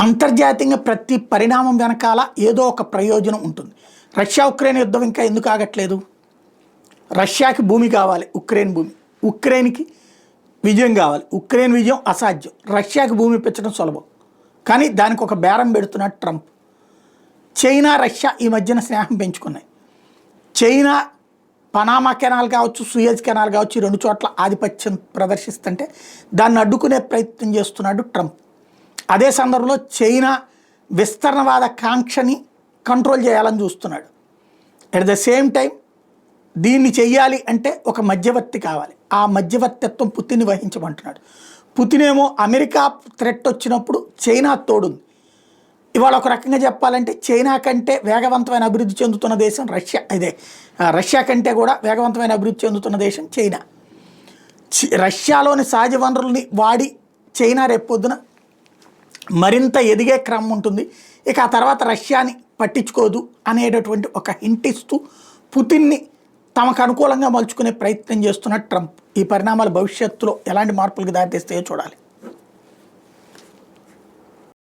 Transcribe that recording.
అంతర్జాతీయంగా ప్రతి పరిణామం వెనకాల ఏదో ఒక ప్రయోజనం ఉంటుంది. రష్యా ఉక్రెయిన్ యుద్ధం ఇంకా ఎందుకు ఆగట్లేదు? రష్యాకి భూమి కావాలి, ఉక్రెయిన్ భూమి. ఉక్రెయిన్కి విజయం కావాలి. ఉక్రెయిన్ విజయం అసాధ్యం. రష్యాకి భూమి ఇప్పించడం సులభం. కానీ దానికి ఒక బేరం పెడుతున్నాడు ట్రంప్. చైనా రష్యా ఈ మధ్యన స్నేహం పెంచుకున్నాయి. చైనా పనామా కెనాల్ కావచ్చు, సూయజ్ కెనాల్ కావచ్చు, ఈ రెండు చోట్ల ఆధిపత్యం ప్రదర్శిస్తుంటే దాన్ని అడ్డుకునే ప్రయత్నం చేస్తున్నాడు ట్రంప్. అదే సందర్భంలో చైనా విస్తరణవాద కాంక్షని కంట్రోల్ చేయాలని చూస్తున్నాడు. అట్ ద సేమ్ టైం దీన్ని చెయ్యాలి అంటే ఒక మధ్యవర్తి కావాలి. ఆ మధ్యవర్తిత్వం పుతిన్ని వహించమంటున్నాడు. పుతిన్ ఏమో అమెరికా థ్రెట్ వచ్చినప్పుడు చైనా తోడుంది. ఇవాళ ఒక రకంగా చెప్పాలంటే చైనా కంటే వేగవంతమైన అభివృద్ధి చెందుతున్న దేశం రష్యా. రష్యా కంటే కూడా వేగవంతమైన అభివృద్ధి చెందుతున్న దేశం చైనా. రష్యాలోని సహజ వనరుల్ని వాడి చైనా రేపొద్దున మరింత ఎదిగే క్రమం ఉంటుంది. ఇక ఆ తర్వాత రష్యాని పట్టించుకోదు అనేటటువంటి ఒక హింట్ ఇస్తూ పుతిన్ని తమకు అనుకూలంగా మలుచుకునే ప్రయత్నం చేస్తున్న ట్రంప్. ఈ పరిణామాలు భవిష్యత్తులో ఎలాంటి మార్పులకు దారితీస్తాయో చూడాలి.